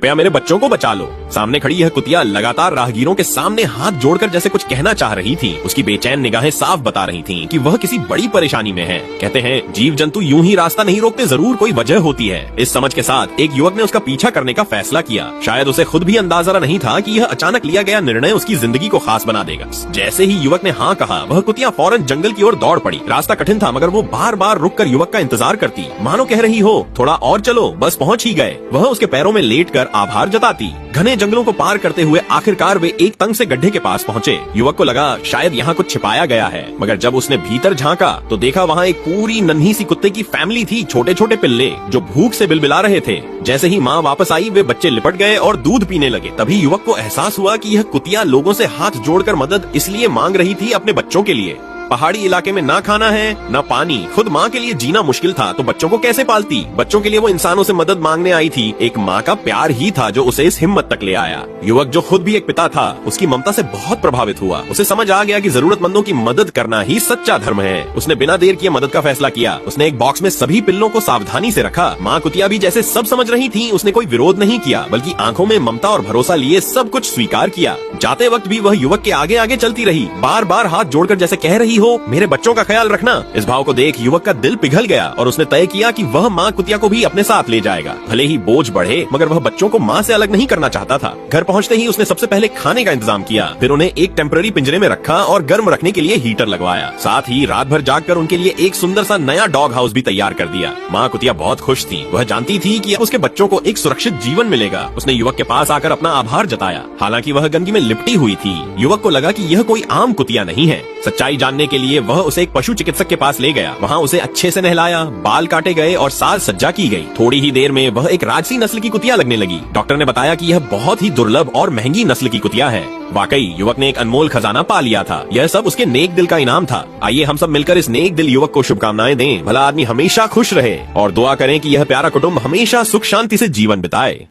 कृपया मेरे बच्चों को बचा लो। सामने खड़ी यह कुतिया लगातार राहगीरों के सामने हाथ जोड़कर जैसे कुछ कहना चाह रही थी। उसकी बेचैन निगाहें साफ बता रही थीं कि वह किसी बड़ी परेशानी में है। कहते हैं जीव जंतु यूं ही रास्ता नहीं रोकते, जरूर कोई वजह होती है। इस समझ के साथ एक युवक ने उसका पीछा करने का फैसला किया। शायद उसे खुद भी अंदाजा नहीं था कि यह अचानक लिया गया निर्णय उसकी जिंदगी को खास बना देगा। जैसे ही युवक ने हाँ कहा, वह कुतिया फौरन जंगल की ओर दौड़ पड़ी। रास्ता कठिन था, मगर वो बार बार रुककर युवक का इंतजार करती, मानो कह रही हो थोड़ा और चलो, बस पहुंच ही गए। वह उसके पैरों में लेटकर आभार जताती। घने जंगलों को पार करते हुए आखिरकार वे एक तंग से गड्ढे के पास पहुंचे। युवक को लगा शायद यहाँ कुछ छिपाया गया है, मगर जब उसने भीतर झांका तो देखा वहाँ एक पूरी नन्ही सी कुत्ते की फैमिली थी। छोटे छोटे पिल्ले जो भूख से बिलबिला रहे थे। जैसे ही माँ वापस आई, वे बच्चे लिपट गए और दूध पीने लगे। तभी युवक को एहसास हुआ कि यह कुतिया लोगों से हाथ जोड़कर मदद इसलिए मांग रही थी अपने बच्चों के लिए। पहाड़ी इलाके में ना खाना है ना पानी, खुद माँ के लिए जीना मुश्किल था तो बच्चों को कैसे पालती। बच्चों के लिए वो इंसानों से मदद मांगने आई थी। एक माँ का प्यार ही था जो उसे इस हिम्मत तक ले आया। युवक जो खुद भी एक पिता था, उसकी ममता से बहुत प्रभावित हुआ। उसे समझ आ गया कि जरूरतमंदों की मदद करना ही सच्चा धर्म है। उसने बिना देर किए मदद का फैसला किया। उसने एक बॉक्स में सभी पिल्लों को सावधानी से रखा। माँ कुतिया भी जैसे सब समझ रही थी, उसने कोई विरोध नहीं किया, बल्कि आंखों में ममता और भरोसा लिए सब कुछ स्वीकार किया। जाते वक्त भी वह युवक के आगे आगे चलती रही, बार बार हाथ जोड़कर जैसे कह रही हो मेरे बच्चों का ख्याल रखना। इस भाव को देख युवक का दिल पिघल गया और उसने तय किया कि वह माँ कुतिया को भी अपने साथ ले जाएगा। भले ही बोझ बढ़े, मगर वह बच्चों को माँ से अलग नहीं करना चाहता था। घर पहुँचते ही उसने सबसे पहले खाने का इंतजाम किया, फिर उन्हें एक टेम्पररी पिंजरे में रखा और गर्म रखने के लिए हीटर लगवाया। साथ ही रात भर जागकर उनके लिए एक सुंदर सा नया डॉग हाउस भी तैयार कर दिया। माँ कुतिया बहुत खुश थी। वह जानती थी कि अब उसके बच्चों को एक सुरक्षित जीवन मिलेगा। उसने युवक के पास आकर अपना आभार जताया। हालांकि वह गंदगी में लिपटी हुई थी। युवक को लगा कि यह कोई आम कुतिया नहीं है। सच्चाई जानने के लिए वह उसे एक पशु चिकित्सक के पास ले गया। वहाँ उसे अच्छे से नहलाया, बाल काटे गए और साज सज्जा की गई। थोड़ी ही देर में वह एक राजसी नस्ल की कुतिया लगने लगी। डॉक्टर ने बताया कि यह बहुत ही दुर्लभ और महंगी नस्ल की कुतिया है। वाकई युवक ने एक अनमोल खजाना पा लिया था। यह सब उसके नेक दिल का इनाम था। आइए हम सब मिलकर इस नेक दिल युवक को शुभकामनाएं दें। भला आदमी हमेशा खुश रहे और दुआ करें कि यह प्यारा कुटुंब हमेशा सुख शांति से जीवन बिताए।